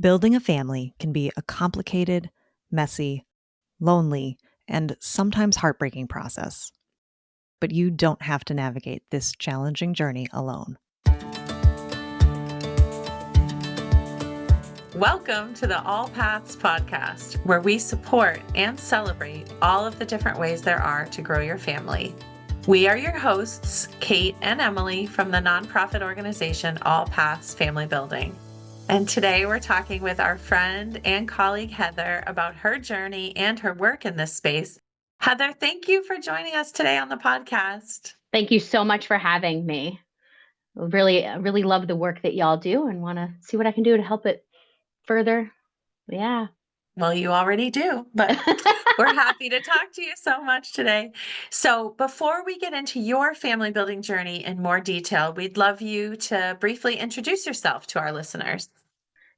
Building a family can be a complicated, messy, lonely, and sometimes heartbreaking process. But you don't have to navigate this challenging journey alone. Welcome to the All Paths podcast, where we support and celebrate all of the different ways there are to grow your family. We are your hosts, Kate and Emily from the nonprofit organization All Paths Family Building. And today we're talking with our friend and colleague Heather about her journey and her work in this space. Heather, thank you for joining us today on the podcast. Thank you so much for having me. Really love the work that y'all do and want to see what I can do to help it further. Yeah. Well, you already do, but we're happy to talk to you so much today. So before we get into your family building journey in more detail, we'd love you to briefly introduce yourself to our listeners.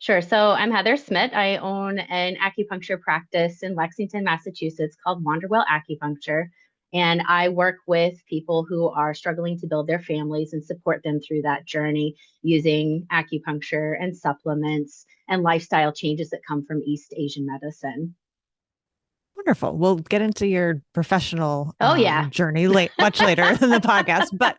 Sure. So I'm Heather Smith. I own an acupuncture practice in Lexington, Massachusetts called Wanderwell Acupuncture. And I work with people who are struggling to build their families and support them through that journey using acupuncture and supplements and lifestyle changes that come from East Asian medicine. Wonderful. We'll get into your professional journey much later in the podcast. But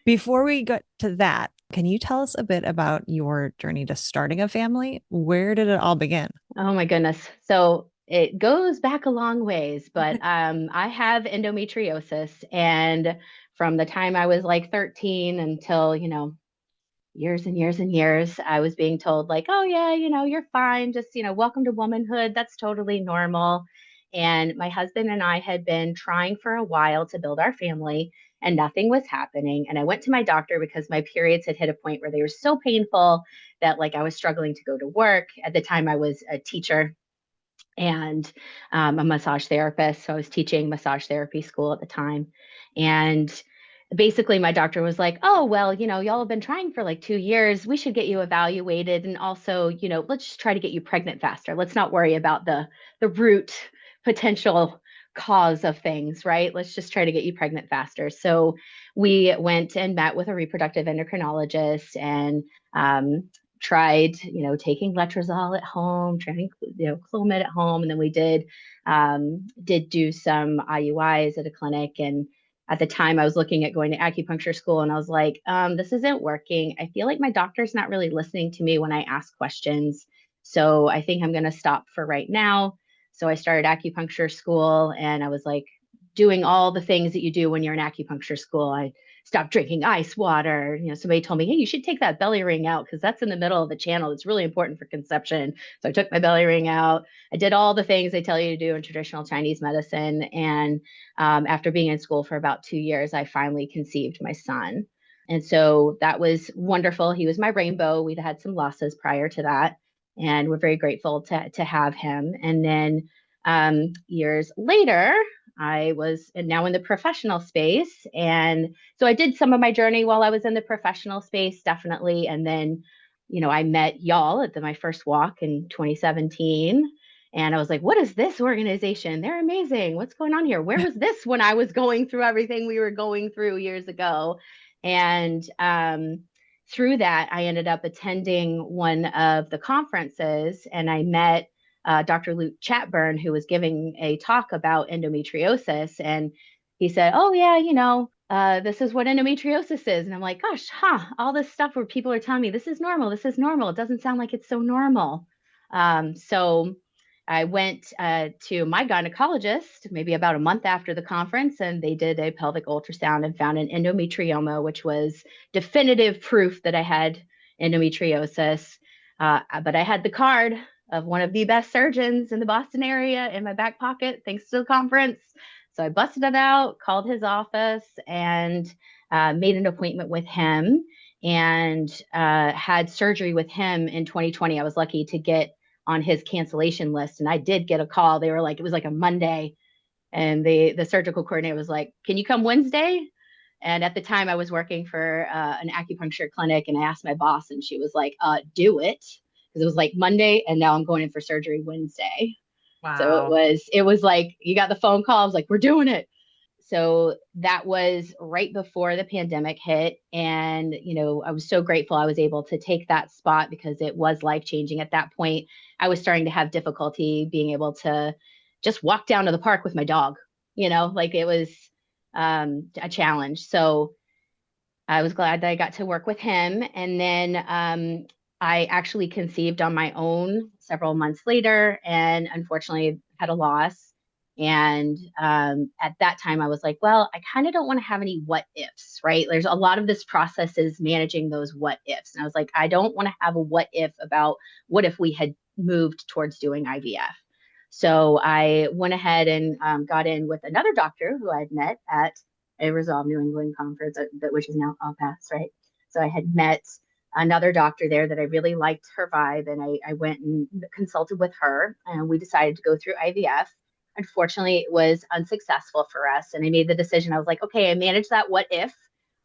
before we get to that, can you tell us a bit about your journey to starting a family? Where did it all begin? Oh my goodness. So it goes back a long ways, but I have endometriosis. And from the time I was like 13 until, years and years and years, I was being told like, oh yeah, you're fine. Just, welcome to womanhood. That's totally normal. And my husband and I had been trying for a while to build our family and nothing was happening. And I went to my doctor because my periods had hit a point where they were so painful that like I was struggling to go to work. At the time I was a teacher and a massage therapist. So I was teaching massage therapy school at the time. And basically my doctor was like, oh, well, y'all have been trying for like 2 years. We should get you evaluated. And also, let's just try to get you pregnant faster. Let's not worry about the root potential cause of things, right? Let's just try to get you pregnant faster. So we went and met with a reproductive endocrinologist and tried, taking letrozole at home, trying, clomid at home. And then we did do some IUIs at a clinic. And at the time I was looking at going to acupuncture school and I was like, this isn't working. I feel like my doctor's not really listening to me when I ask questions. So I think I'm going to stop for right now. So I started acupuncture school and I was like doing all the things that you do when you're in acupuncture school. I stopped drinking ice water. Somebody told me, hey, you should take that belly ring out because that's in the middle of the channel. It's really important for conception. So I took my belly ring out. I did all the things they tell you to do in traditional Chinese medicine. And after being in school for about 2 years, I finally conceived my son. And so that was wonderful. He was my rainbow. We'd had some losses prior to that. And we're very grateful to have him. And then years later, I was now in the professional space. And so I did some of my journey while I was in the professional space, definitely. And then, I met y'all at my first walk in 2017. And I was like, what is this organization? They're amazing. What's going on here? Where was this when I was going through everything we were going through years ago? And through that, I ended up attending one of the conferences and I met Dr. Luke Chatburn, who was giving a talk about endometriosis. And he said, oh yeah, this is what endometriosis is. And I'm like, gosh, all this stuff where people are telling me this is normal. It doesn't sound like it's so normal. So I went to my gynecologist maybe about a month after the conference, and they did a pelvic ultrasound and found an endometrioma, which was definitive proof that I had endometriosis. But I had the card of one of the best surgeons in the Boston area in my back pocket, thanks to the conference. So I busted it out, called his office, and made an appointment with him and had surgery with him in 2020. I was lucky to get on his cancellation list. And I did get a call. They were like, it was like a Monday. And the surgical coordinator was like, can you come Wednesday? And at the time I was working for an acupuncture clinic and I asked my boss and she was like, do it. Because it was like Monday and now I'm going in for surgery Wednesday. Wow. So it was like, you got the phone call. I was like, we're doing it. So that was right before the pandemic hit. And, I was so grateful I was able to take that spot because it was life changing. At that point, I was starting to have difficulty being able to just walk down to the park with my dog, like it was a challenge. So I was glad that I got to work with him. And then I actually conceived on my own several months later and unfortunately had a loss. And at that time, I was like, well, I kind of don't want to have any what ifs, right? There's a lot of this process is managing those what ifs. And I was like, I don't want to have a what if about what if we had moved towards doing IVF. So I went ahead and got in with another doctor who I'd met at a Resolve New England conference, which is now all past, right? So I had met another doctor there that I really liked her vibe, and I went and consulted with her, and we decided to go through IVF. Unfortunately, it was unsuccessful for us, and I made the decision. I was like, okay, I managed that what if.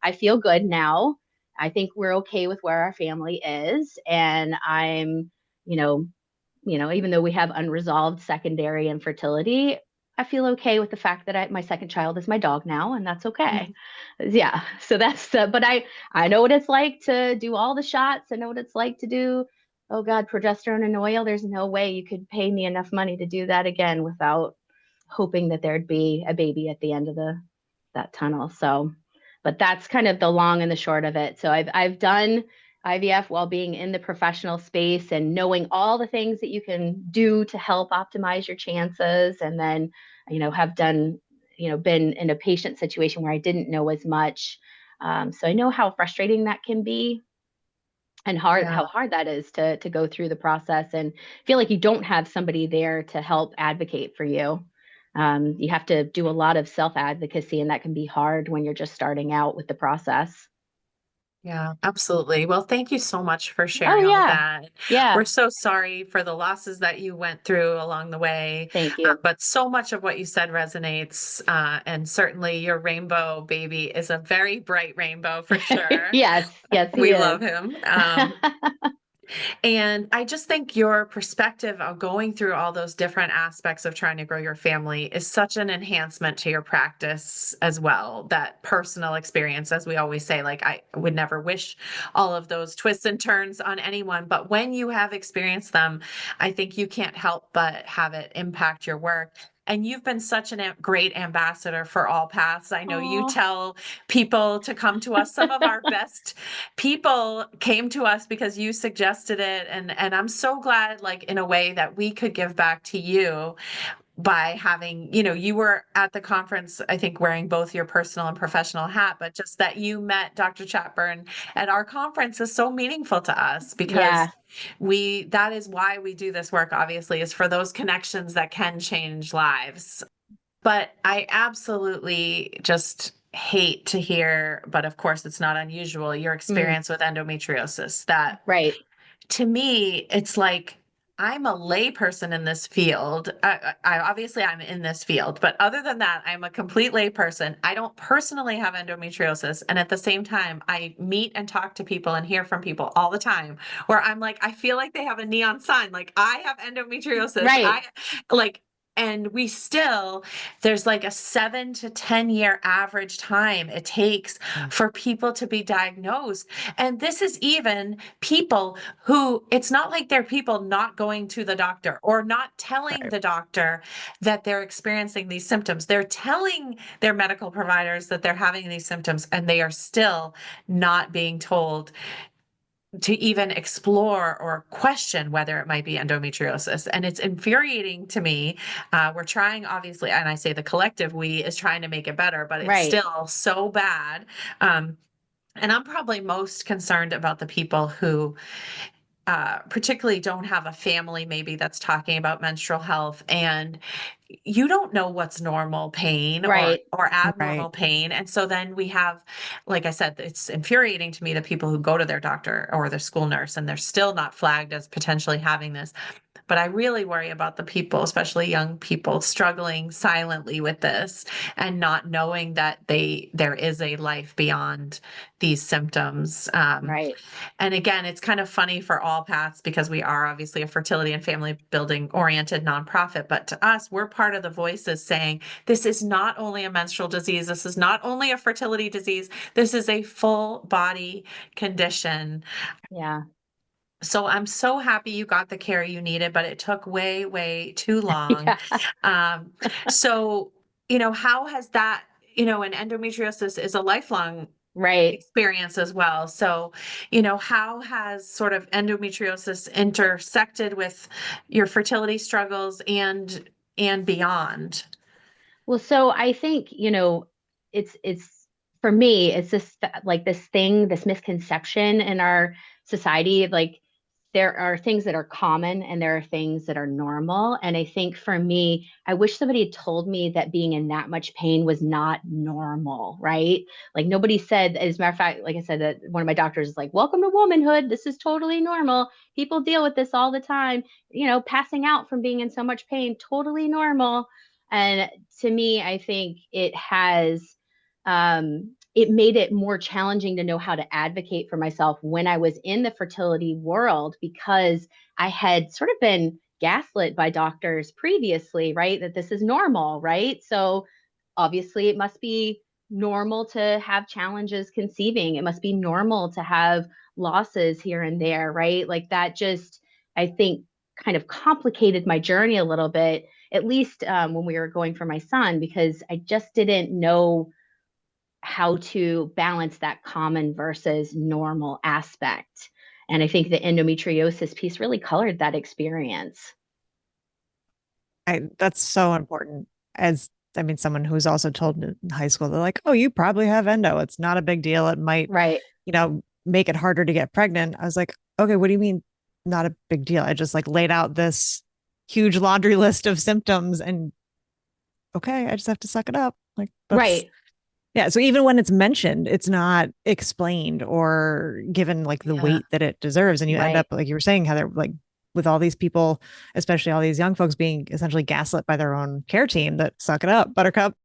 I feel good now. I think we're okay with where our family is, and I'm, even though we have unresolved secondary infertility, I feel okay with the fact that my second child is my dog now, and that's okay. Yeah. So that's, but I know what it's like to do all the shots. I know what it's like to do, oh God, progesterone and oil. There's no way you could pay me enough money to do that again without hoping that there'd be a baby at the end of that tunnel. So, but that's kind of the long and the short of it. So I've done IVF while being in the professional space and knowing all the things that you can do to help optimize your chances. And then, have done, been in a patient situation where I didn't know as much. So I know how frustrating that can be and how hard that is to go through the process and feel like you don't have somebody there to help advocate for you. You have to do a lot of self-advocacy, and that can be hard when you're just starting out with the process. Yeah, absolutely. Well, thank you so much for Oh sharing all yeah. that. Yeah. We're so sorry for the losses that you went through along the way. Thank you. But so much of what you said resonates. And certainly your rainbow baby is a very bright rainbow for sure. Yes. Yes, he We is. love him. And I just think your perspective of going through all those different aspects of trying to grow your family is such an enhancement to your practice as well. That personal experience, as we always say, like I would never wish all of those twists and turns on anyone, but when you have experienced them, I think you can't help but have it impact your work. And you've been such a great ambassador for All Paths. I know you tell people to come to us. Some of our best people came to us because you suggested it. And I'm so glad, like, in a way that we could give back to you by having, you were at the conference, I think, wearing both your personal and professional hat, but just that you met Dr. Chatburn at our conference is so meaningful to us because that is why we do this work, obviously, is for those connections that can change lives. But I absolutely just hate to hear, but of course it's not unusual, your experience with endometriosis. That to me, it's like I'm a layperson in this field. I obviously I'm in this field, but other than that, I'm a complete layperson. I don't personally have endometriosis, and at the same time, I meet and talk to people and hear from people all the time where I'm like, I feel like they have a neon sign, like I have endometriosis. Right. And there's like a 7 to 10 year average time it takes for people to be diagnosed. And this is even people who, it's not like they're people not going to the doctor or not telling the doctor that they're experiencing these symptoms. They're telling their medical providers that they're having these symptoms, and they are still not being told to even explore or question whether it might be endometriosis. And it's infuriating to me. We're trying, obviously, and I say the collective we is trying to make it better, but it's still so bad. And I'm probably most concerned about the people who particularly don't have a family maybe that's talking about menstrual health, and you don't know what's normal pain or abnormal pain. And so then we have, like I said, it's infuriating to me the people who go to their doctor or their school nurse and they're still not flagged as potentially having this. But I really worry about the people, especially young people, struggling silently with this and not knowing that there is a life beyond these symptoms. And again, it's kind of funny for All Paths because we are obviously a fertility and family building oriented nonprofit, but to us, we're part of the voices saying, this is not only a menstrual disease, this is not only a fertility disease, this is a full body condition. Yeah. So I'm so happy you got the care you needed, but it took way, way too long. Yeah. Um, so, how has that, and endometriosis is a lifelong Right. experience as well. So, how has sort of endometriosis intersected with your fertility struggles and beyond? Well, so I think, it's for me, it's this like this thing, this misconception in our society. Like there are things that are common and there are things that are normal. And I think for me, I wish somebody had told me that being in that much pain was not normal, right? Like nobody said, as a matter of fact, like I said, that one of my doctors is like, welcome to womanhood. This is totally normal. People deal with this all the time. Passing out from being in so much pain, totally normal. And to me, I think it made it more challenging to know how to advocate for myself when I was in the fertility world, because I had sort of been gaslit by doctors previously, right? That this is normal, right? So obviously it must be normal to have challenges conceiving. It must be normal to have losses here and there, right? Like that just, I think, kind of complicated my journey a little bit, at least when we were going for my son, because I just didn't know how to balance that common versus normal aspect. And I think the endometriosis piece really colored that experience. That's so important. Someone who's also told in high school, they're like, oh, you probably have endo. It's not a big deal. It might, Right. make it harder to get pregnant. I was like, okay, what do you mean not a big deal? I just like laid out this huge laundry list of symptoms and okay, I just have to suck it up. Like that's Right. yeah. So even when it's mentioned, it's not explained or given like the Yeah. weight that it deserves. And you end Right. up, like you were saying, Heather, like with all these people, especially all these young folks being essentially gaslit by their own care team that suck it up, buttercup.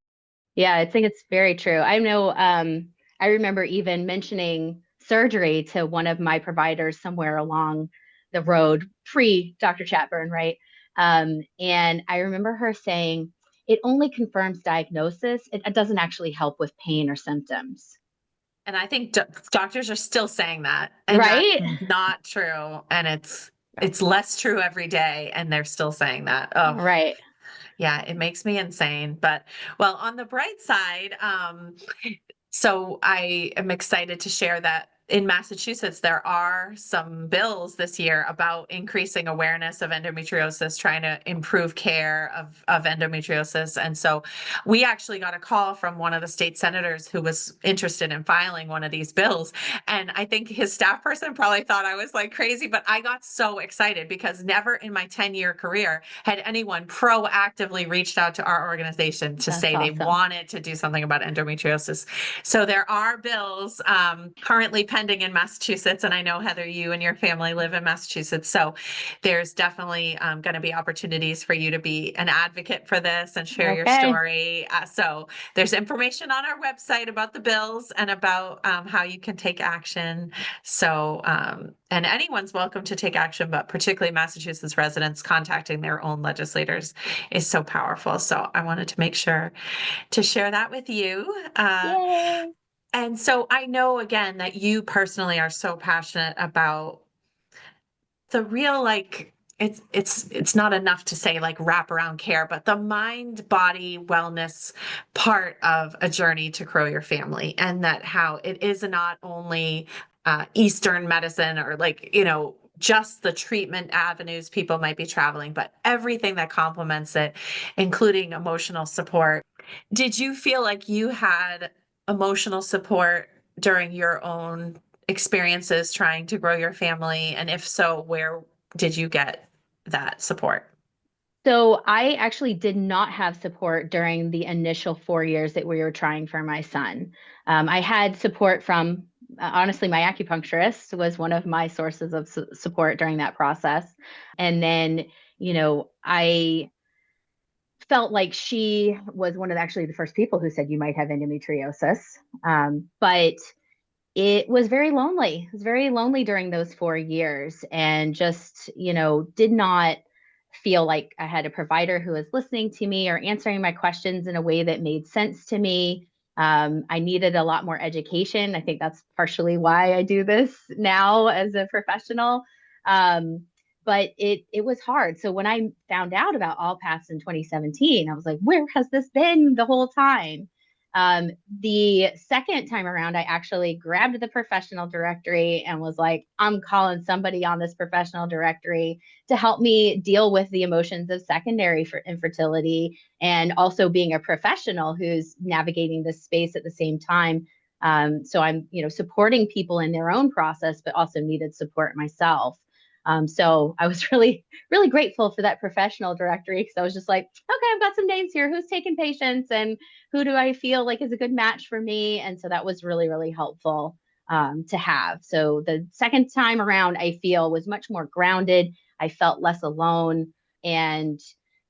Yeah, I think it's very true. I know, I remember even mentioning surgery to one of my providers somewhere along the road, pre Dr. Chatburn, right? And I remember her saying, it only confirms diagnosis. It doesn't actually help with pain or symptoms. And I think doctors are still saying that, and that's Right? not true. And it's No. it's less true every day, and they're still saying that. Oh, Right. yeah, it makes me insane. But well, on the bright side, so I am excited to share that in Massachusetts, there are some bills this year about increasing awareness of endometriosis, trying to improve care of endometriosis. And so we actually got a call from one of the state senators who was interested in filing one of these bills. And I think his staff person probably thought I was like crazy, but I got so excited because never in my 10-year career had anyone proactively reached out to our organization to That's say they awesome. wanted to do something about endometriosis. So there are bills currently pending in Massachusetts, and I know, Heather, you and your family live in Massachusetts, so there's definitely going to be opportunities for you to be an advocate for this and share your Okay. story. So there's information on our website about the bills and about how you can take action. So, and anyone's welcome to take action, but particularly Massachusetts residents contacting their own legislators is so powerful. So I wanted to make sure to share that with you. Yay. And so I know again that you personally are so passionate about the real, like, it's not enough to say like wraparound care, but the mind body wellness part of a journey to grow your family, and that how it is not only Eastern medicine or like just the treatment avenues people might be traveling, but everything that complements it, including emotional support. Did you feel like you had emotional support during your own experiences trying to grow your family? And if so, where did you get that support? So I actually did not have support during the initial 4 years that we were trying for my son. I had support from, honestly, my acupuncturist was one of my sources of support during that process. And then, I felt like she was one of actually the first people who said you might have endometriosis. But it was very lonely. It was very lonely during those 4 years and just, did not feel like I had a provider who was listening to me or answering my questions in a way that made sense to me. I needed a lot more education. I think that's partially why I do this now as a professional. But it was hard. So when I found out about All Paths in 2017, I was like, where has this been the whole time? The second time around, I actually grabbed the professional directory and was like, I'm calling somebody on this professional directory to help me deal with the emotions of secondary for infertility, and also being a professional who's navigating this space at the same time. So I'm, supporting people in their own process, but also needed support myself. So I was really, really grateful for that professional directory, because I was just like, okay, I've got some names here. Who's taking patients and who do I feel like is a good match for me? And so that was really, really helpful to have. So the second time around, I feel was much more grounded. I felt less alone, and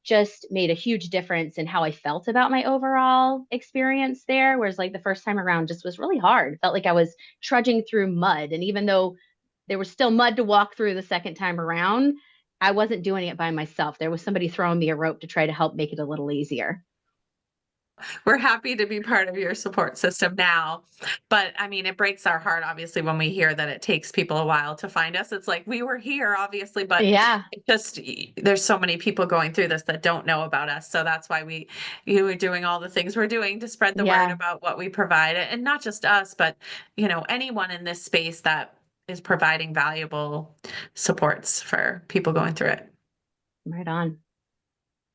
just made a huge difference in how I felt about my overall experience there. Whereas like the first time around just was really hard. It felt like I was trudging through mud. And even though there was still mud to walk through the second time around, I wasn't doing it by myself. There was somebody throwing me a rope to try to help make it a little easier. We're happy to be part of your support system now. But I mean, it breaks our heart, obviously, when we hear that it takes people a while to find us. It's like, we were here, obviously, but Yeah. just there's so many people going through this that don't know about us. So that's why we're doing all the things we're doing to spread the word about what we provide. And not just us, but, anyone in this space that is providing valuable supports for people going through it. Right on.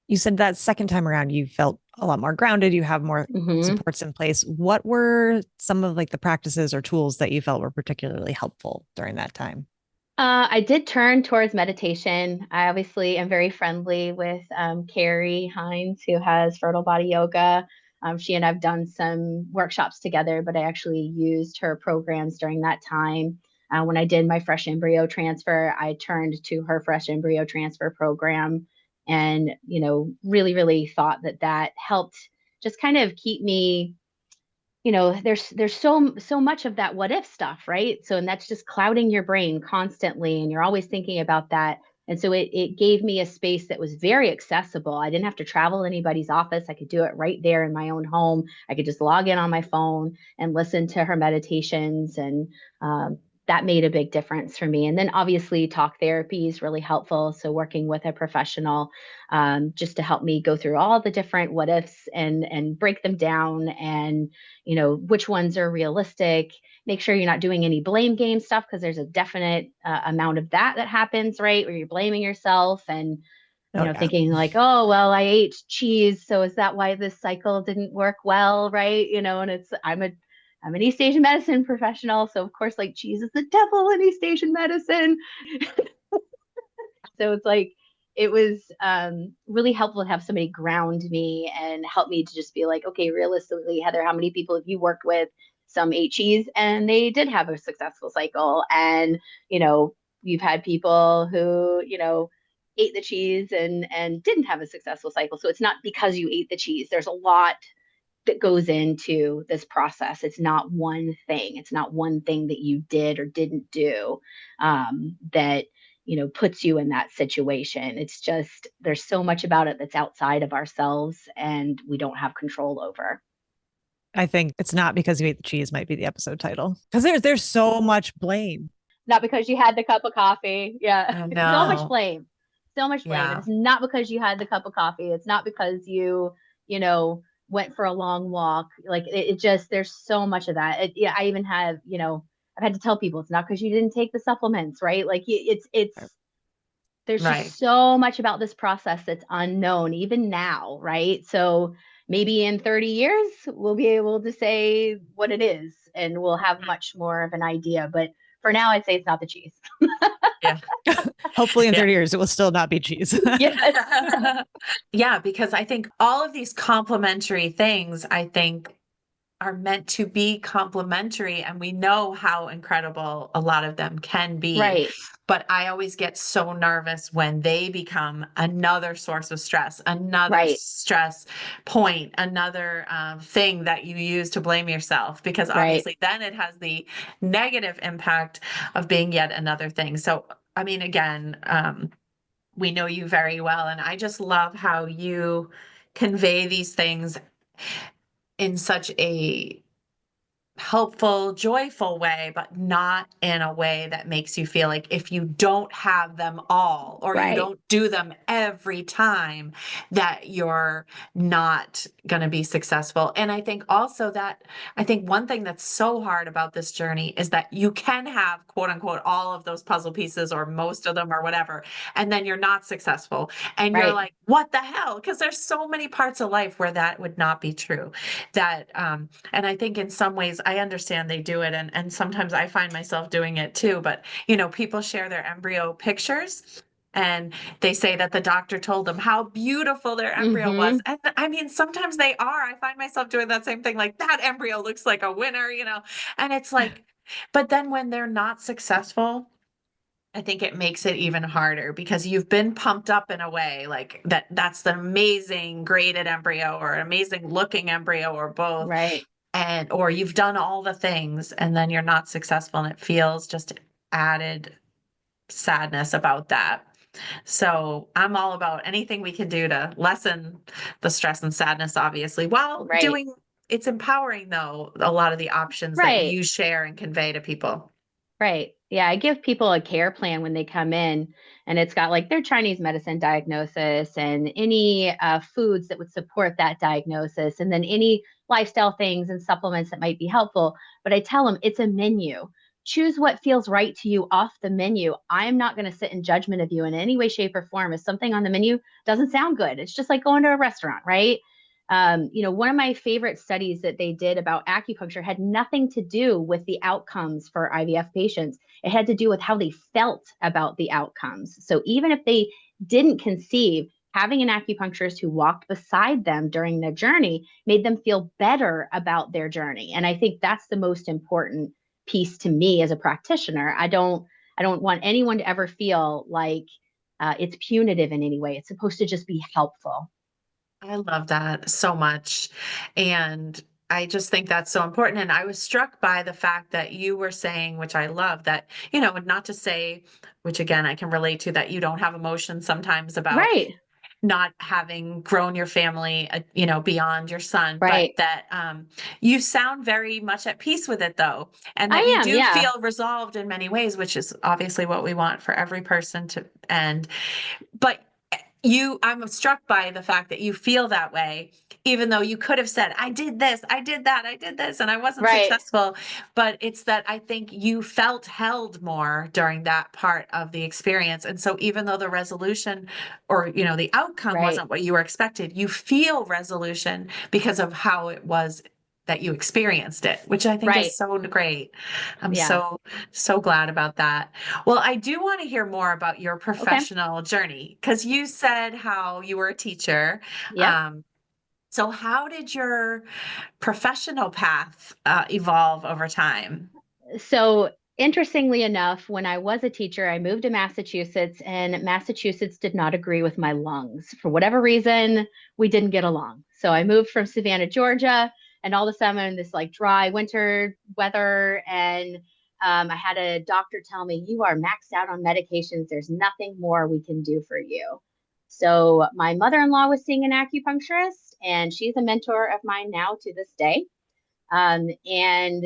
You said that second time around, you felt a lot more grounded. You have more supports in place. What were some of like the practices or tools that you felt were particularly helpful during that time? I did turn towards meditation. I obviously am very friendly with Carrie Hines, who has Fertile Body Yoga. She and I've done some workshops together, but I actually used her programs during that time. When I did my fresh embryo transfer, I turned to her fresh embryo transfer program, and really, really thought that helped just kind of keep me, there's so much of that what if stuff, right? So, and that's just clouding your brain constantly, and you're always thinking about that. And so it gave me a space that was very accessible. I didn't have to travel to anybody's office. I could do it right there in my own home. I could just log in on my phone and listen to her meditations, and that made a big difference for me. And then obviously talk therapy is really helpful. So working with a professional, just to help me go through all the different what ifs and break them down, and which ones are realistic. Make sure you're not doing any blame game stuff, because there's a definite amount of that happens, right? Where you're blaming yourself and thinking like, oh, well, I ate cheese, so is that why this cycle didn't work well, right? And I'm an East Asian medicine professional, so of course, like, cheese is the devil in East Asian medicine. So it's like, it was really helpful to have somebody ground me and help me to just be like, okay, realistically, Heather, how many people have you worked with? Some ate cheese and they did have a successful cycle. And, you've had people who, ate the cheese and didn't have a successful cycle. So it's not because you ate the cheese. There's a lot that goes into this process. It's not one thing. It's not one thing that you did or didn't do that puts you in that situation. It's just, there's so much about it that's outside of ourselves and we don't have control over. I think it's not because you ate the cheese might be the episode title, because there's so much blame. Not because you had the cup of coffee. Yeah. So much blame. So much blame. Yeah. It's not because you had the cup of coffee. It's not because you went for a long walk. Like it just, there's so much of that. I even have, I've had to tell people it's not because you didn't take the supplements, right? Like there's just so much about this process that's unknown even now, right? So maybe in 30 years, we'll be able to say what it is and we'll have much more of an idea. But for now, I'd say it's not the cheese. Yeah. Hopefully in 30 years, it will still not be cheese. Yes. Yeah, because I think all of these complementary things, I think, are meant to be complementary, and we know how incredible a lot of them can be. Right. But I always get so nervous when they become another source of stress, another stress point, another thing that you use to blame yourself, because obviously then it has the negative impact of being yet another thing. So, I mean, again, we know you very well. And I just love how you convey these things in such a helpful, joyful way, but not in a way that makes you feel like if you don't have them all or you Right. don't do them every time, that you're not going to be successful. And I think also that I think one thing that's so hard about this journey is that you can have quote unquote all of those puzzle pieces or most of them or whatever, and then you're not successful. And you're Right. like, what the hell? Because there's so many parts of life where that would not be true. That and I think in some ways I understand they do it, and sometimes I find myself doing it too. But people share their embryo pictures and they say that the doctor told them how beautiful their embryo was. Mm-hmm. And I mean, sometimes they are. I find myself doing that same thing, like that embryo looks like a winner. And it's like, but then when they're not successful, I think it makes it even harder because you've been pumped up in a way like that's the amazing graded embryo or an amazing looking embryo or both. Right. And or you've done all the things and then you're not successful and it feels just added sadness about that. So I'm all about anything we can do to lessen the stress and sadness, obviously, while Right. doing it's empowering though, a lot of the options that Right. you share and convey to people. Right. Yeah, I give people a care plan when they come in, and it's got like their Chinese medicine diagnosis and any foods that would support that diagnosis, and then any lifestyle things and supplements that might be helpful. But I tell them it's a menu. Choose what feels right to you off the menu. I'm not going to sit in judgment of you in any way, shape, or form. If something on the menu doesn't sound good, it's just like going to a restaurant, right? One of my favorite studies that they did about acupuncture had nothing to do with the outcomes for IVF patients. It had to do with how they felt about the outcomes. So even if they didn't conceive, having an acupuncturist who walked beside them during their journey made them feel better about their journey. And I think that's the most important piece to me as a practitioner. I don't want anyone to ever feel like it's punitive in any way. It's supposed to just be helpful. I love that so much. And I just think that's so important. And I was struck by the fact that you were saying, which I love, that, not to say, which again, I can relate to, that you don't have emotions sometimes about Right. not having grown your family, beyond your son, but Right. that you sound very much at peace with it, though, and that I you am. do Yeah. feel resolved in many ways, which is obviously what we want for every person to end. But I'm struck by the fact that you feel that way, even though you could have said, I did this, I did that, I did this, and I wasn't Right. successful. But it's that I think you felt held more during that part of the experience. And so even though the resolution or, the outcome Right. wasn't what you were expected, you feel resolution because of how it was that you experienced it, which I think is Right. so great. I'm Yeah. so glad about that. Well, I do want to hear more about your Okay. professional journey because you said how you were a teacher. Yep. Um, so how did your professional path evolve over time? So, interestingly enough, when I was a teacher, I moved to Massachusetts, and Massachusetts did not agree with my lungs. For whatever reason, we didn't get along. So, I moved from Savannah, Georgia, and all of a sudden, this like dry winter weather. And I had a doctor tell me, "You are maxed out on medications. There's nothing more we can do for you." So, my mother in law was seeing an acupuncturist, and she's a mentor of mine now to this day. And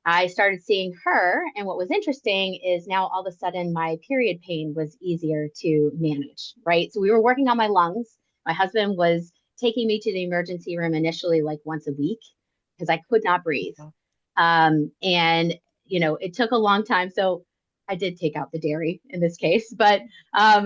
I started seeing her. And what was interesting is now all of a sudden my period pain was easier to manage, right? So we were working on my lungs. My husband was taking me to the emergency room initially, like once a week, because I could not breathe. And it took a long time. So I did take out the dairy in this case, but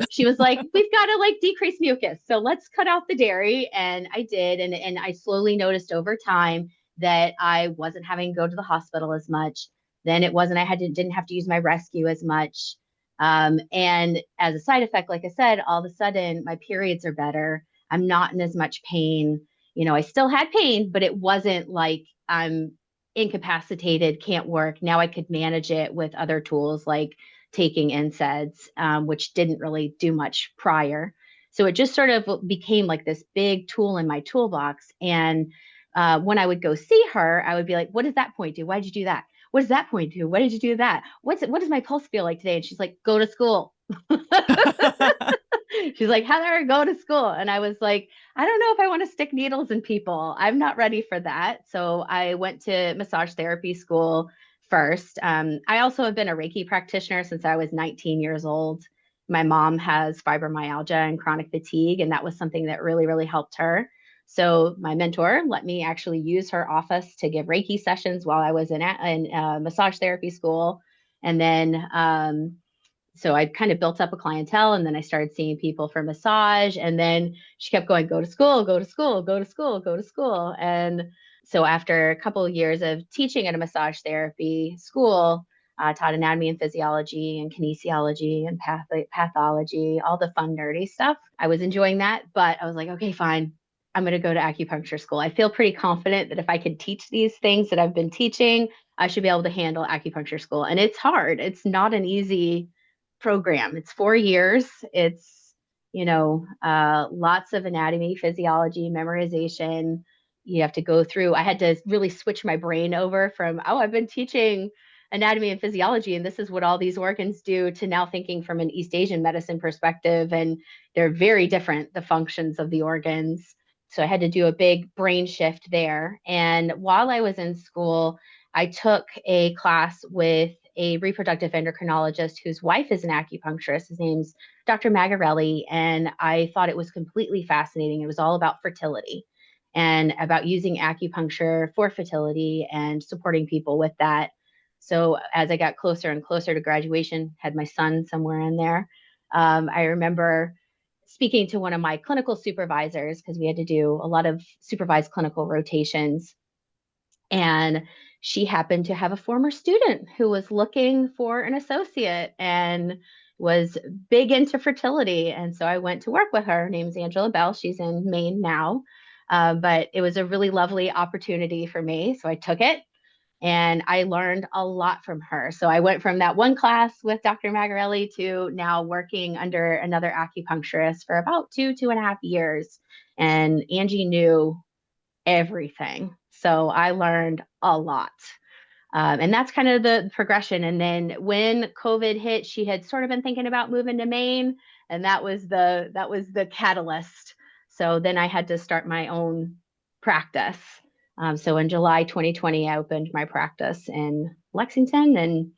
she was like, we've got to like decrease mucus. So let's cut out the dairy. And I did. And I slowly noticed over time that I wasn't having to go to the hospital as much. Then it wasn't, didn't have to use my rescue as much. And as a side effect, like I said, all of a sudden my periods are better. I'm not in as much pain. I still had pain, but it wasn't like I'm incapacitated, can't work. Now I could manage it with other tools like taking NSAIDs, which didn't really do much prior. So it just sort of became like this big tool in my toolbox. And when I would go see her, I would be like, what does that point do? Why did you do that? What does that point do? Why did you do that? What does my pulse feel like today? And she's like, go to school. She's like, Heather, go to school. And I was like, I don't know if I want to stick needles in people. I'm not ready for that. So I went to massage therapy school first. I also have been a Reiki practitioner since I was 19 years old. My mom has fibromyalgia and chronic fatigue, and that was something that really, really helped her. So my mentor let me actually use her office to give Reiki sessions while I was in massage therapy school. And then so I kind of built up a clientele, and then I started seeing people for massage. And then she kept going, go to school, go to school, go to school, go to school. And so after a couple of years of teaching at a massage therapy school, taught anatomy and physiology and kinesiology and pathology, all the fun, nerdy stuff. I was enjoying that, but I was like, okay, fine. I'm going to go to acupuncture school. I feel pretty confident that if I can teach these things that I've been teaching, I should be able to handle acupuncture school. And it's hard. It's not an easy program. It's 4 years. It's, lots of anatomy, physiology, memorization. You have to go through. I had to really switch my brain over from, oh, I've been teaching anatomy and physiology, and this is what all these organs do, to now thinking from an East Asian medicine perspective. And they're very different, the functions of the organs. So I had to do a big brain shift there. And while I was in school, I took a class with a reproductive endocrinologist whose wife is an acupuncturist. His name's Dr. Magarelli. And I thought it was completely fascinating. It was all about fertility and about using acupuncture for fertility and supporting people with that. So as I got closer and closer to graduation, had my son somewhere in there, I remember speaking to one of my clinical supervisors, because we had to do a lot of supervised clinical rotations. And she happened to have a former student who was looking for an associate and was big into fertility. And so I went to work with her. Her name's Angela Bell. She's in Maine now. But it was a really lovely opportunity for me. So I took it. And I learned a lot from her. So I went from that one class with Dr. Magarelli to now working under another acupuncturist for about 2.5 years. And Angie knew everything. So I learned a lot. And that's kind of the progression. And then when COVID hit, she had sort of been thinking about moving to Maine, and that was the catalyst. So then I had to start my own practice. So in July 2020, I opened my practice in Lexington, and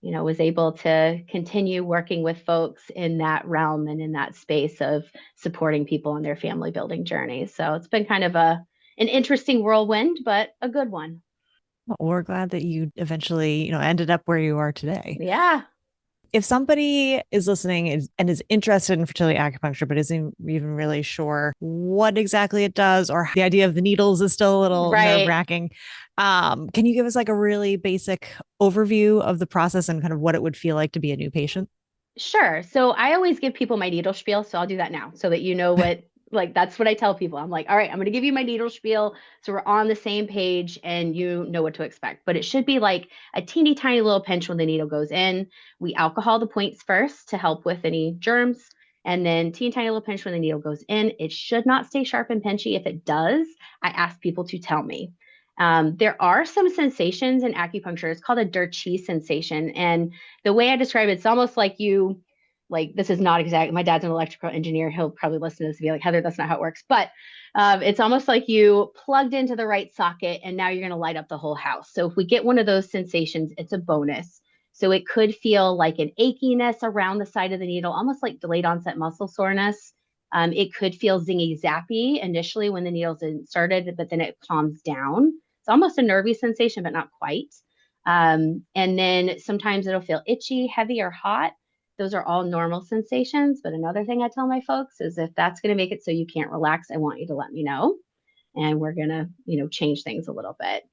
was able to continue working with folks in that realm and in that space of supporting people on their family building journeys. So it's been kind of an interesting whirlwind, but a good one. Well, we're glad that you eventually, ended up where you are today. Yeah. If somebody is listening and is interested in fertility acupuncture, but isn't even really sure what exactly it does, or the idea of the needles is still a little nerve-wracking, can you give us like a really basic overview of the process and kind of what it would feel like to be a new patient? Sure. So I always give people my needle spiel. So I'll do that now so that you know what, like, that's what I tell people. I'm like, all right, I'm going to give you my needle spiel. So we're on the same page and you know what to expect. But it should be like a teeny tiny little pinch when the needle goes in. We alcohol the points first to help with any germs. And then teeny tiny little pinch when the needle goes in. It should not stay sharp and pinchy. If it does, I ask people to tell me. There are some sensations in acupuncture. It's called a Derchi sensation. And the way I describe it, it's almost like this is not exact. My dad's an electrical engineer. He'll probably listen to this and be like, Heather, that's not how it works. But it's almost like you plugged into the right socket and now you're going to light up the whole house. So if we get one of those sensations, it's a bonus. So it could feel like an achiness around the side of the needle, almost like delayed onset muscle soreness. It could feel zingy zappy initially when the needle's started, but then it calms down. It's almost a nervy sensation, but not quite. And then sometimes it'll feel itchy, heavy, or hot. Those are all normal sensations. But another thing I tell my folks is if that's going to make it so you can't relax, I want you to let me know. And we're going to, change things a little bit.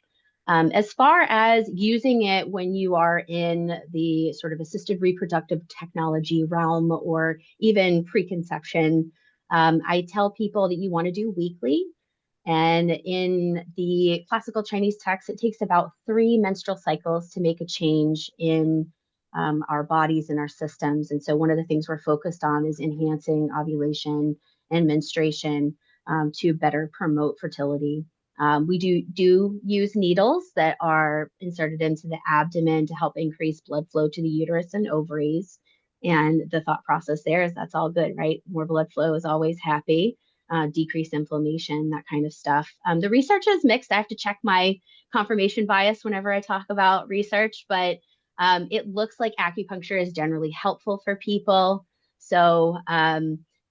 As far as using it when you are in the sort of assisted reproductive technology realm or even preconception, I tell people that you want to do weekly. And in the classical Chinese text, it takes about 3 menstrual cycles to make a change in our bodies and our systems. And so one of the things we're focused on is enhancing ovulation and menstruation to better promote fertility. We do use needles that are inserted into the abdomen to help increase blood flow to the uterus and ovaries. And the thought process there is that's all good, right? More blood flow is always happy, decrease inflammation, that kind of stuff. The research is mixed. I have to check my confirmation bias whenever I talk about research, but it looks like acupuncture is generally helpful for people. So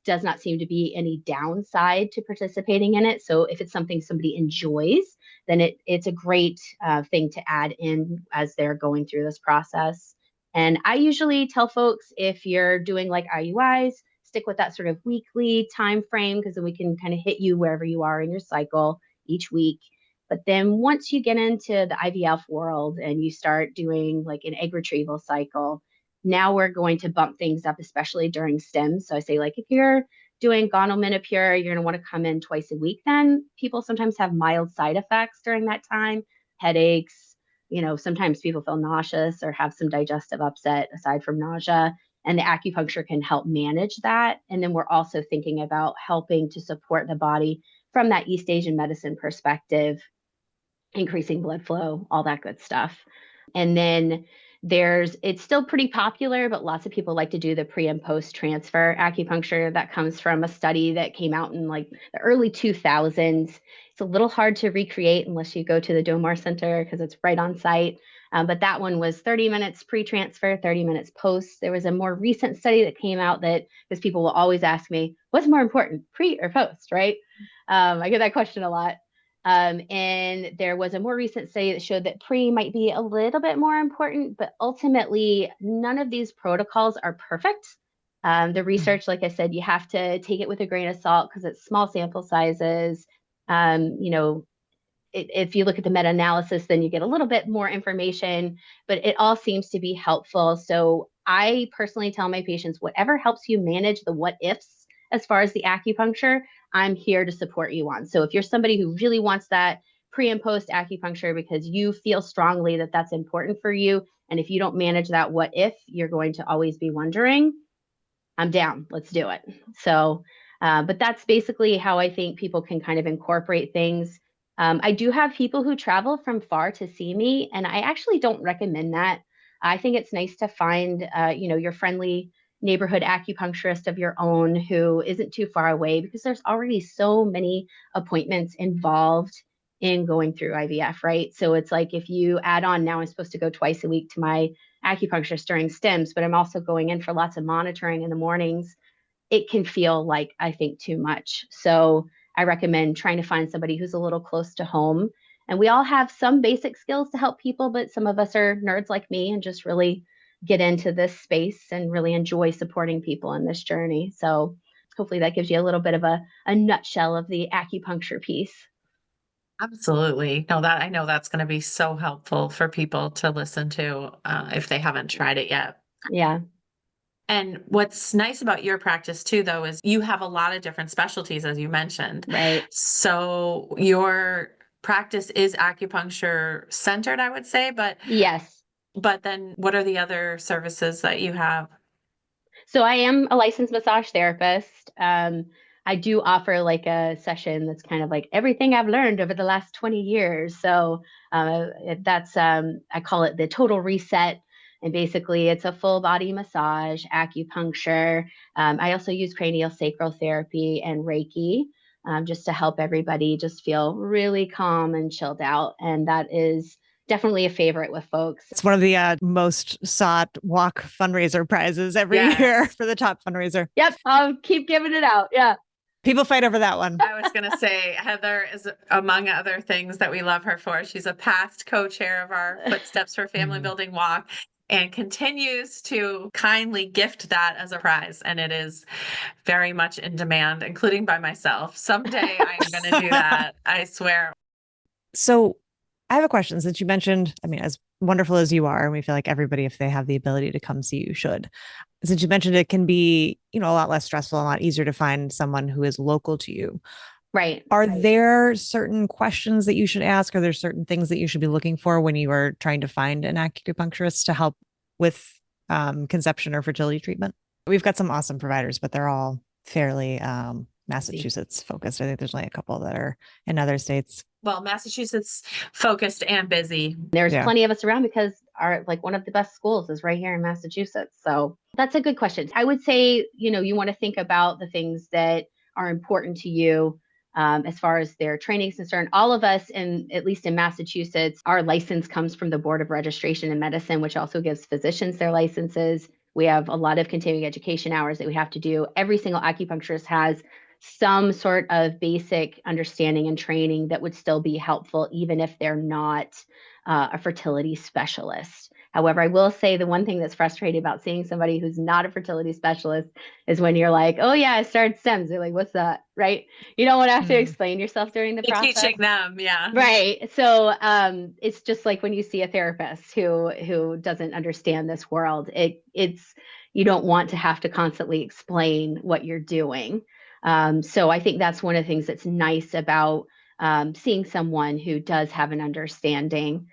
does not seem to be any downside to participating in it. So if it's something somebody enjoys, then it's a great thing to add in as they're going through this process. And I usually tell folks, if you're doing like IUIs, stick with that sort of weekly time frame, because then we can kind of hit you wherever you are in your cycle each week. But then once you get into the IVF world and you start doing like an egg retrieval cycle, now we're going to bump things up, especially during STEM. So I say, like, if you're doing gonomenopure, you're going to want to come in twice a week. Then people sometimes have mild side effects during that time, headaches. Sometimes people feel nauseous or have some digestive upset aside from nausea, and the acupuncture can help manage that. And then we're also thinking about helping to support the body from that East Asian medicine perspective, increasing blood flow, all that good stuff. And then it's still pretty popular, but lots of people like to do the pre and post transfer acupuncture. That comes from a study that came out in like the early 2000s. It's a little hard to recreate unless you go to the Domar Center because it's right on site. But that one was 30 minutes pre-transfer, 30 minutes post. There was a more recent study that came out because people will always ask me, what's more important, pre or post, right? I get that question a lot. And there was a more recent study that showed that pre might be a little bit more important, but ultimately none of these protocols are perfect. The research, like I said, you have to take it with a grain of salt because it's small sample sizes. If you look at the meta-analysis, then you get a little bit more information, but it all seems to be helpful. So I personally tell my patients, whatever helps you manage the what ifs as far as the acupuncture, I'm here to support you on. So if you're somebody who really wants that pre and post acupuncture because you feel strongly that that's important for you, and if you don't manage that what if, you're going to always be wondering, I'm down, let's do it. So, but that's basically how I think people can kind of incorporate things. I do have people who travel from far to see me, and I actually don't recommend that. I think it's nice to find, your friendly neighborhood acupuncturist of your own who isn't too far away, because there's already so many appointments involved in going through IVF, right? So it's like if you add on, now I'm supposed to go twice a week to my acupuncturist during STEMs, but I'm also going in for lots of monitoring in the mornings. It can feel like, I think, too much. So I recommend trying to find somebody who's a little close to home. And we all have some basic skills to help people, but some of us are nerds like me and just really get into this space and really enjoy supporting people in this journey. So hopefully that gives you a little bit of a nutshell of the acupuncture piece. Absolutely. No, I know that's going to be so helpful for people to listen to if they haven't tried it yet. Yeah. And what's nice about your practice too, though, is you have a lot of different specialties, as you mentioned. Right. So your practice is acupuncture centered, I would say, yes. But then what are the other services that you have? So I am a licensed massage therapist. I do offer like a session that's kind of like everything I've learned over the last 20 years. So that's, I call it the total reset. And basically it's a full body massage, acupuncture. I also use cranial sacral therapy and Reiki, just to help everybody just feel really calm and chilled out. And that is definitely a favorite with folks. It's one of the most sought walk fundraiser prizes every year for the top fundraiser. Yep. I'll keep giving it out. Yeah. People fight over that one. I was going to say, Heather is, among other things that we love her for, she's a past co-chair of our Footsteps for Family Building Walk and continues to kindly gift that as a prize. And it is very much in demand, including by myself. Someday I'm going to do that. I swear. So I have a question, since you mentioned, I mean, as wonderful as you are, and we feel like everybody, if they have the ability to come see you, should. Since you mentioned it can be, a lot less stressful, a lot easier to find someone who is local to you. Right. Are there certain questions that you should ask? Are there certain things that you should be looking for when you are trying to find an acupuncturist to help with conception or fertility treatment? We've got some awesome providers, but they're all fairly Massachusetts focused. I think there's only a couple that are in other states. Well, Massachusetts focused and busy. There's plenty of us around because one of the best schools is right here in Massachusetts. So that's a good question. I would say, you want to think about the things that are important to you as far as their training is concerned. All of us, at least in Massachusetts, our license comes from the Board of Registration in Medicine, which also gives physicians their licenses. We have a lot of continuing education hours that we have to do. Every single acupuncturist has some sort of basic understanding and training that would still be helpful, even if they're not a fertility specialist. However, I will say the one thing that's frustrating about seeing somebody who's not a fertility specialist is when you're like, oh yeah, I started stems. They're like, what's that? Right? You don't want to have to explain yourself during the process. Teaching them, yeah. Right. So it's just like when you see a therapist who doesn't understand this world, it's you don't want to have to constantly explain what you're doing. So I think that's one of the things that's nice about seeing someone who does have an understanding.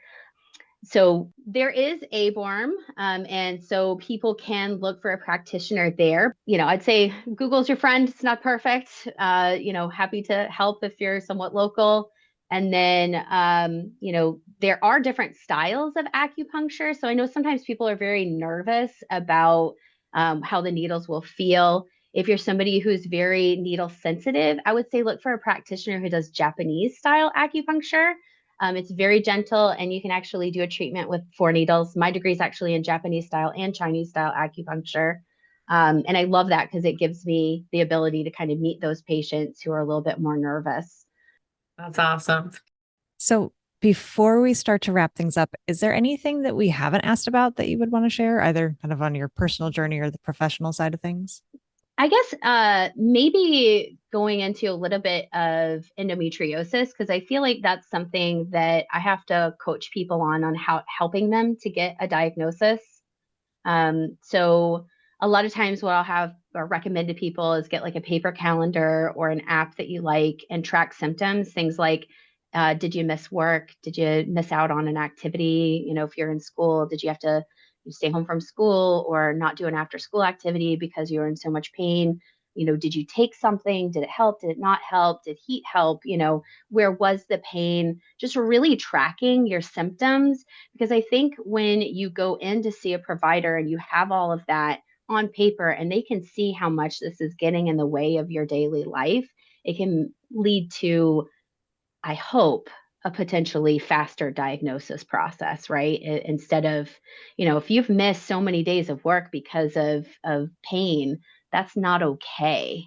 So there is ABORM, and so people can look for a practitioner there. I'd say Google's your friend. It's not perfect. Happy to help if you're somewhat local. And then, there are different styles of acupuncture. So I know sometimes people are very nervous about how the needles will feel. If you're somebody who's very needle sensitive, I would say look for a practitioner who does Japanese style acupuncture. It's very gentle, and you can actually do a treatment with 4 needles. My degree is actually in Japanese style and Chinese style acupuncture. And I love that because it gives me the ability to kind of meet those patients who are a little bit more nervous. That's awesome. So before we start to wrap things up, is there anything that we haven't asked about that you would want to share, either kind of on your personal journey or the professional side of things? I guess maybe going into a little bit of endometriosis, because I feel like that's something that I have to coach people on how helping them to get a diagnosis. So a lot of times what I'll have or recommend to people is get like a paper calendar or an app that you like and track symptoms, things like did you miss work? Did you miss out on an activity? If you're in school, did you have to stay home from school or not do an after school activity because you were in so much pain? Did you take something? Did it help? Did it not help? Did heat help? Where was the pain? Just really tracking your symptoms, because I think when you go in to see a provider and you have all of that on paper and they can see how much this is getting in the way of your daily life, it can lead to, I hope, a potentially faster diagnosis process, right? Instead of, if you've missed so many days of work because of pain, that's not okay.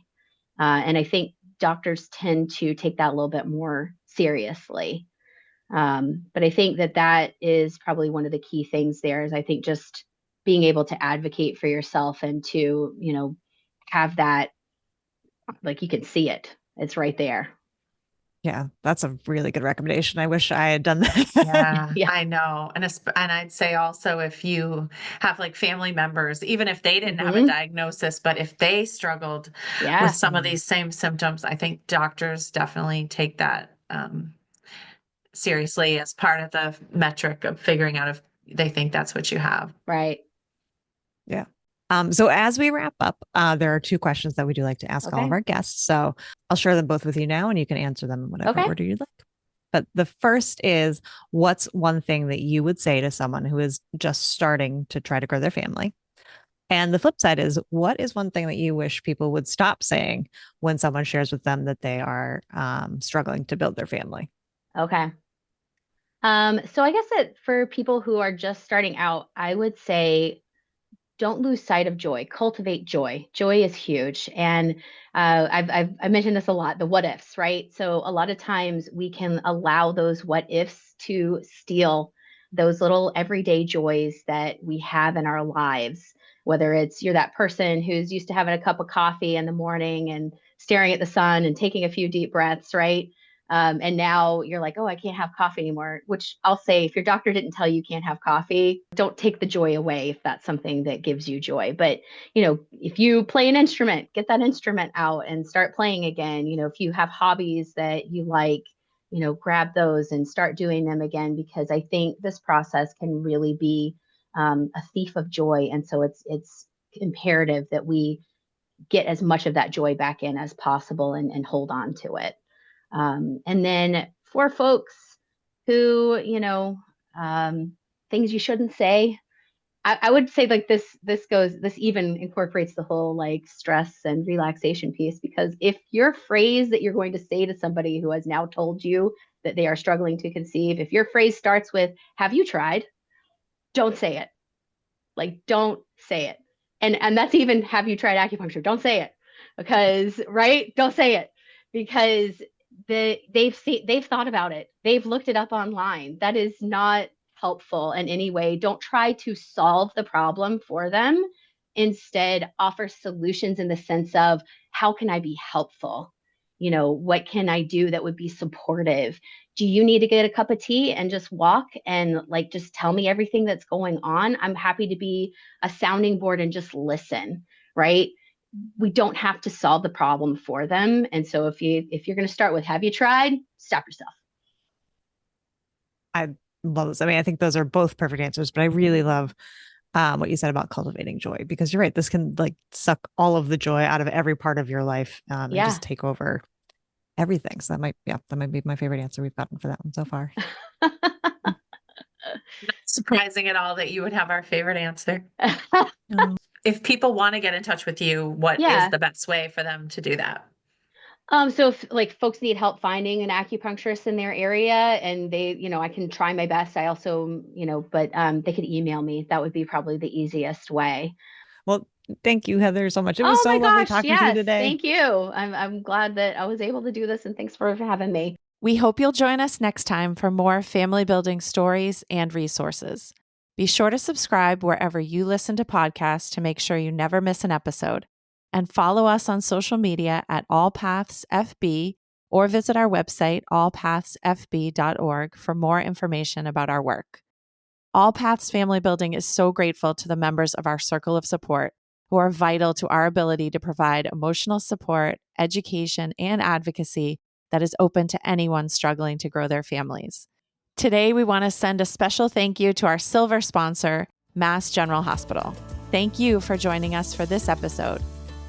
And I think doctors tend to take that a little bit more seriously. But I think that is probably one of the key things there is I think just being able to advocate for yourself and to, have that, like you can see it. It's right there. Yeah, that's a really good recommendation. I wish I had done that. Yeah, I know. And I'd say also if you have like family members, even if they didn't have a diagnosis, but if they struggled with some of these same symptoms, I think doctors definitely take that seriously as part of the metric of figuring out if they think that's what you have. Right. Yeah. So as we wrap up, there are 2 questions that we do like to ask all of our guests. So I'll share them both with you now and you can answer them in whatever order you'd like. But the first is, what's one thing that you would say to someone who is just starting to try to grow their family? And the flip side is, what is one thing that you wish people would stop saying when someone shares with them that they are struggling to build their family? Okay. So I guess that for people who are just starting out, I would say don't lose sight of joy. Cultivate joy. Joy is huge. And I've mentioned this a lot, the what ifs, right? So a lot of times we can allow those what ifs to steal those little everyday joys that we have in our lives, whether it's you're that person who's used to having a cup of coffee in the morning and staring at the sun and taking a few deep breaths, right? And now you're like, oh, I can't have coffee anymore, which I'll say, if your doctor didn't tell you can't have coffee, don't take the joy away if that's something that gives you joy. But, if you play an instrument, get that instrument out and start playing again. If you have hobbies that you like, grab those and start doing them again, because I think this process can really be a thief of joy. And so it's imperative that we get as much of that joy back in as possible and hold on to it. And then for folks who, things you shouldn't say. I would say like this even incorporates the whole like stress and relaxation piece, because if your phrase that you're going to say to somebody who has now told you that they are struggling to conceive, if your phrase starts with, have you tried? Don't say it. Like, don't say it. And that's even, have you tried acupuncture? Don't say it, because, right? Don't say it, because they've thought about it. They've looked it up online. That is not helpful in any way. Don't try to solve the problem for them. Instead, offer solutions in the sense of, how can I be helpful? What can I do that would be supportive? Do you need to get a cup of tea and just walk and like just tell me everything that's going on? I'm happy to be a sounding board and just listen, right? We don't have to solve the problem for them. And so if you're going to start with, have you tried? Stop yourself. I love this. I mean, I think those are both perfect answers, but I really love what you said about cultivating joy, because you're right. This can like suck all of the joy out of every part of your life, and just take over everything. So that might be my favorite answer we've gotten for that one so far. Not surprising at all that you would have our favorite answer. If people want to get in touch with you, what is the best way for them to do that? So if like folks need help finding an acupuncturist in their area, and they, I can try my best. I also, but they could email me. That would be probably the easiest way. Well, thank you, Heather, so much. It was so lovely talking to you today. Thank you. I'm glad that I was able to do this, and thanks for having me. We hope you'll join us next time for more family building stories and resources. Be sure to subscribe wherever you listen to podcasts to make sure you never miss an episode. And follow us on social media at allpathsfb, or visit our website, allpathsfb.org, for more information about our work. All Paths Family Building is so grateful to the members of our circle of support who are vital to our ability to provide emotional support, education, and advocacy that is open to anyone struggling to grow their families. Today, we want to send a special thank you to our silver sponsor, Mass General Hospital. Thank you for joining us for this episode.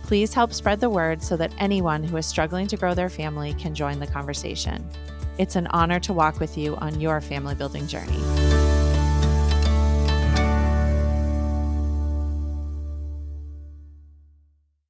Please help spread the word so that anyone who is struggling to grow their family can join the conversation. It's an honor to walk with you on your family building journey.